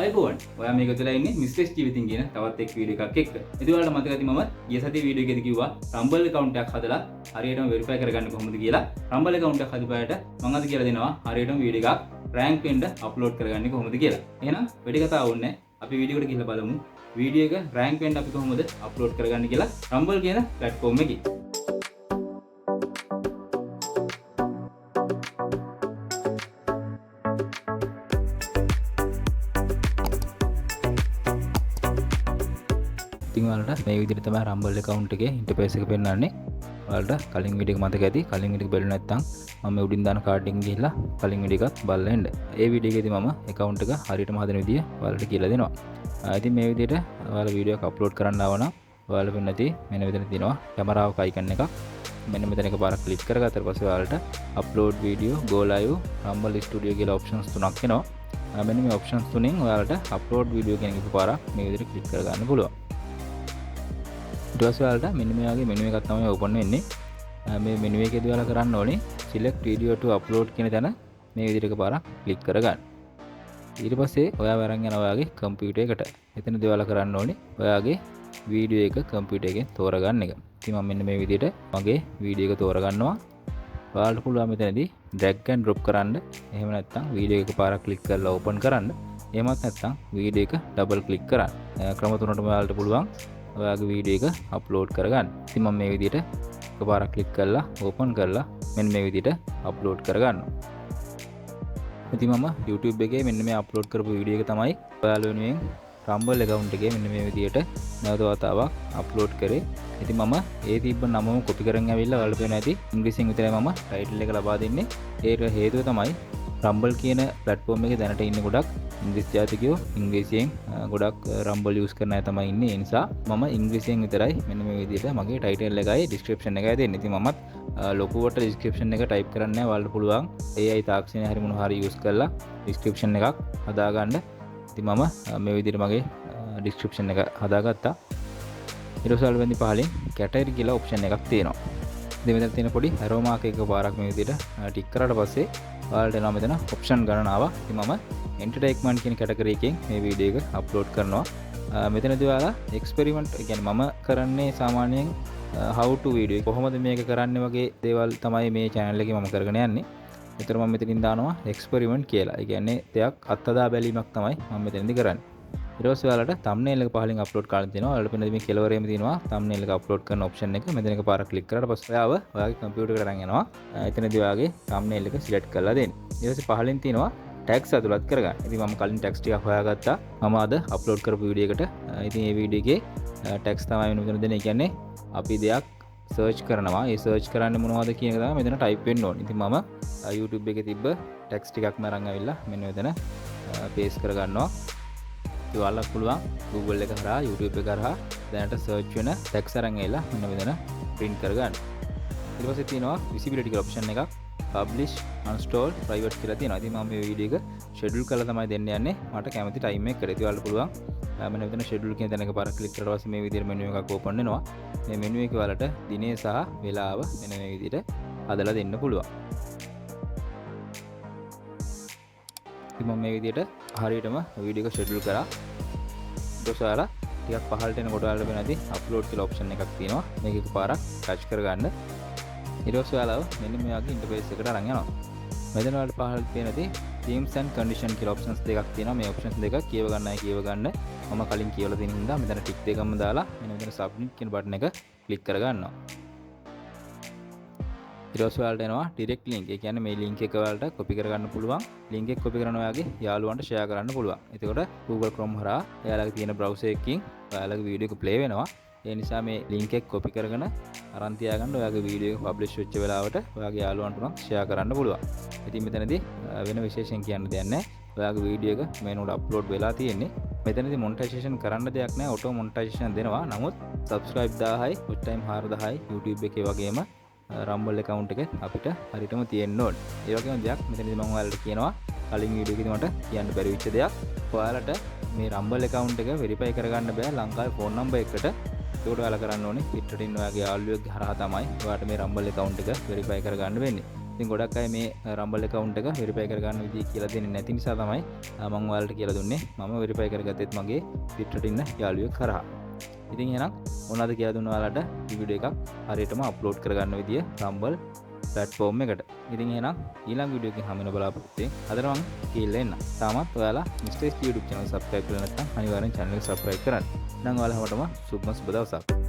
අයිබෝන් ඔයා මේක තුලා ඉන්නේ මිස්ටර්ස් ජීවිතින් කියන තවත් එක් වීඩියෝ එකක් එක්ක. ඉතින් ඔයාලට මතක ඇති මම ගිය සතියේ වීඩියෝ එකේදී කිව්වා Rumble account එකක් හදලා හරියටම verify කරගන්න කොහොමද කියලා. Rumble account එකක් හදපුවාට මම අද කියලා දෙනවා හරියටම වීඩියෝ එකක් rank වෙන්න upload කරගන්නේ කොහොමද කියලා. එහෙනම් වැඩි කතාවක් ඕනේ අපි වීඩියෝ එකට ගිහලා බලමු. වීඩියෝ එක rank වෙන්න අපි කොහොමද upload කරගන්නේ කියලා Rumble කියන platform එකේ. ඉතින් ඔයාලට මේ විදිහට තමයි Rumble account එකේ interface එක පෙන්වන්නේ. ඔයාලට කලින් වීඩියෝ එක මතක ඇති. කලින් වීඩියෝ එක බැලුවේ නැත්නම් මම මේ උඩින් දාන කාඩ් එකෙන් ගිහිල්ලා කලින් වීඩියෝ එකත් බලලා එන්න. ඒ වීඩියෝ එකේදී මම account එක හරියටම හදන විදිය ඔයාලට කියලා දෙනවා. ඉතින් මේ විදිහට ඔයාලා වීඩියෝ එක අප්ලෝඩ් කරන්න ආව නම් ඔයාලා වෙන නැති මෙන්න මෙතන තියෙනවා කැමරාවක icon එකක්. මෙන්න මෙතන එකපාරක් ක්ලික් කරගත්තාට පස්සේ ඔයාලට upload video go live Rumble studio කියලා options තුනක් එනවා. මෙන්න මේ options තුනෙන් ඔයාලට upload video කියන එක එකපාරක් මේ විදිහට ක්ලික් කරගන්න පුළුවන්. ඊට පස්සේ ඔයාලට මෙන්න මේ වගේ මෙනු එකක් තමයි ඕපන් වෙන්නේ. මේ මෙනු එකේදී ඔයාලා කරන්න ඕනේ select video to upload කියන තැන මේ විදිහට එකපාරක් ක්ලික් කරගන්න. ඊට පස්සේ ඔයා වරන් යනවා ඔයාගේ කම්පියුටර් එකට. එතනදී ඔයාලා කරන්න ඕනේ ඔයාගේ වීඩියෝ එක කම්පියුටර් එකෙන් තෝරගන්න එක. ඉතින් මම මෙන්න මේ විදිහට මගේ වීඩියෝ එක තෝරගන්නවා. ඔයාලට පුළුවන් මෙතනදී drag and drop කරන්න. එහෙම නැත්නම් වීඩියෝ එක පාරක් ක්ලික් කරලා ඕපන් කරන්න. එහෙමත් නැත්නම් වීඩියෝ එක ඩබල් ක්ලික් කරන්න. ක්‍රම තුනටම ඔයාලට පුළුවන් ඔයාගේ වීඩියෝ එක අප්ලෝඩ් කරගන්න. ඉතින් මම මේ විදිහට එකපාරක් ක්ලික් කරලා ඕපන් කරලා මෙන්න මේ විදිහට අප්ලෝඩ් කරගන්නවා. ඉතින් මම YouTube එකේ මෙන්න මේ අප්ලෝඩ් කරපු වීඩියෝ එක තමයි ඔයාලා වෙනුවෙන් Rumble account එකේ මෙන්න මේ විදිහට නැවත වතාවක් අප්ලෝඩ් කරේ. ඉතින් මම ඒ තිබ්බ නමම කොපි කරන් ඇවිල්ලා ඔයාලට පේන ඇති ඉංග්‍රීසියෙන් විතරයි මම ටයිටල් එක ලබා දෙන්නේ. ඒකට හේතුව තමයි Rumble කියන platform එකේ දැනට ඉන්න ගොඩක් ඉංග්‍රීසි ජාතිකයෝ ඉංග්‍රීසියෙන් ගොඩක් Rumble use කරන අය තමයි ඉන්නේ. ඒ නිසා මම ඉංග්‍රීසියෙන් විතරයි මෙන්න මේ විදිහට මගේ ටයිටල් එකයි description එකයි දෙන්නේ. ඉතින් මමත් ලොකුවට description එක type කරන්න නැහැ. ඔයාලට පුළුවන් AI තාක්ෂණය හරි මොනවා හරි use කරලා description එකක් හදාගන්න. ඉතින් මම මේ විදිහට මගේ description එක හදාගත්තා. ඊට පස්සේ ඔයාලා වෙන්නේ පහලින් category කියලා option එකක් තියෙනවා. ඉතින් මෙතන තියෙන පොඩි arrow mark එක පාරක් මේ විදිහට ටික් කරාට පස්සේ ඔයාලට එනවා මෙතන option ගණනාවක්. ඉතින් මම entertainment කියන category එකෙන් මේ වීඩියෝ එක අප්ලෝඩ් කරනවා. මෙතනදී ඔයාලා experiment කියන්නේ මම කරන්නේ සාමාන්‍යයෙන් how to video කොහොමද මේක කරන්නේ වගේ දේවල් තමයි මේ channel එකේ මම කරගෙන යන්නේ. ඒතර මම මෙතනින් දානවා experiment කියලා. ඒ කියන්නේ දෙයක් අත්දැක බැලීමක් තමයි මම මෙතනදී කරන්නේ. ඊට පස්සේ ඔයාලට thumbnail එක පහලින් අප්ලෝඩ් කරන්න තියෙනවා. ඔයාලට පේන මේ කෙලවරේම තියෙනවා thumbnail එක අප්ලෝඩ් කරන option එක. මෙතන එක පාරක් ක්ලික් කරාට පස්සේ ඔයාව ඔයාගේ කම්පියුටර් එකට අරන් යනවා. එතනදී ඔයාගේ thumbnail එක select කරලා දෙන්න. ඊට පස්සේ පහලින් තියෙනවා tags ඇතුළත් කරගන්න. ඉතින් මම කලින් tags ටිකක් හොයාගත්තා. මම අද අප්ලෝඩ් කරපු වීඩියෝ එකට. ඉතින් මේ වීඩියෝ එකේ tags තමයි වෙන මෙතන දෙන්නේ. ඒ කියන්නේ අපි දෙයක් සර්ච් කරනවා. ඒ සර්ච් කරන්නේ මොනවද කියන එක තමයි මෙතන ටයිප් වෙන්න ඕනේ. ඉතින් මම YouTube එකේ තිබ්බ ටෙක්ස්ට් ටිකක්ම අරන් ආවිල්ලා මෙන්න මෙතන පේස්ට් කරගන්නවා. ඉතින් ඔයාලා පුළුවන් Google එක හරහා YouTube එක හරහා දැනට සර්ච් වෙන ටෙක්ස්ට් අරන් ආවිල්ලා මෙන්න මෙතන print කරගන්න. ඊට පස්සේ තියෙනවා visibility කියලා option එකක්. publish uninstall private කියලා තියෙනවා. ඉතින් මම මේ වීඩියෝ එක schedule කරලා තමයි දෙන්න යන්නේ. මට කැමති time එකකට. ඉතින් ඔයාලා පුළුවන් මෙන්න මෙතන schedule කියන තැනක පාරක් ක්ලික් කරලා පස්සේ මේ විදිහට මෙනු එකක් ඕපන් වෙනවා. මේ මෙනු එකේ ඔයාලට දිනේ සහ වේලාව මෙන්න මේ විදිහට හදලා දෙන්න පුළුවන්. ඉතින් මම මේ විදිහට හරියටම වීඩියෝ එක schedule කරා. ඊට පස්සේ ඔයාලා ටිකක් පහළට එනකොට ඔයාලට වෙනදී upload කියලා option එකක් තියෙනවා. මේක එකපාරක් touch කරගන්න. ඊට පස්සේ ඔයාලා මෙන්න මේ වගේ interface එකට අරන් යනවා. මෙතන ඔයාලට පහළ තියෙනදී terms and condition කියලා options දෙකක් තියෙනවා. මේ options දෙක කියව ගන්න මම කලින් කියවලා තියෙන හින්දා මෙතන ටික් දෙකම දාලා මෙන්න මෙතන submit කියන බටන් එක ක්ලික් කරගන්නවා. ඊට පස්සේ ඔයාලට එනවා direct link. ඒ කියන්නේ මේ link එක ඔයාලට copy කරගන්න පුළුවන්. link එක copy කරන ඔයාගේ යාළුවන්ට share කරන්න පුළුවන්. එතකොට Google Chrome හරහා ඔයාලගේ තියෙන browser එකකින් ඔයාලගේ වීඩියෝ එක play වෙනවා. ඒ නිසා මේ link එක copy කරගෙන අරන් තියාගන්න ඔයාගේ වීඩියෝ එක publish වෙච්ච වෙලාවට ඔයාගේ යාළුවන්ට උනත් share කරන්න පුළුවන්. ඉතින් මෙතනදී වෙන විශේෂයෙන් කියන්න දෙයක් නැහැ. ඔයාගේ වීඩියෝ එක මේනෝට අප්ලෝඩ් වෙලා තියෙන්නේ. මෙතනදී මොනිටයිසේෂන් කරන්න දෙයක් නැහැ. ඔටෝ මොනිටයිසේෂන් දෙනවා. නමුත් subscribe 1000යි, watch time 4000යි YouTube එකේ වගේම Rumble account එක අපිට හරියටම තියෙන්න ඕනේ. ඒ වගේම දෙයක් මෙතනදී මම ඔයාලට කියනවා කලින් වීඩියෝ එකේදී මට කියන්න බැරි වෙච්ච දෙයක්. ඔයාලට මේ Rumble account එක verify කරගන්න බෑ ලංකාවේ phone number එකකට. ඒකට ඔයාලා කරන්න ඕනේ පිටරටින් ඔයාගේ යාළුවෙක් හරහා තමයි ඔයාලට මේ Rumble account එක verify කරගන්න වෙන්නේ. ඉතින් ගොඩක් අය මේ රම්බල් account එක verify කරගන්න විදිහ කියලා දෙන්නේ නැති නිසා තමයි මම ඔයාලට කියලා දුන්නේ මම verify කරගත්තෙත් මගේ පිටරට ඉන්න යාළුවෙක් කරා. ඉතින් එහෙනම් මොනවද කියලා දුන්න ඔයාලට වීඩියෝ එකක් හරියටම අප්ලෝඩ් කරගන්න විදිය රම්බල් platform එකට. ඉතින් එහෙනම් ඊළඟ වීඩියෝ එකකින් හම්බ වෙන බලාපොරොත්තු වෙන්න. අද නම් කියලා එන්න. තාමත් ඔයාලා Mr. YouTube channel subscribe කරලා නැත්නම් අනිවාර්යෙන් channel එක subscribe කරන්න. නම් ඔයාලා හැමෝටම සුබ දවසක්.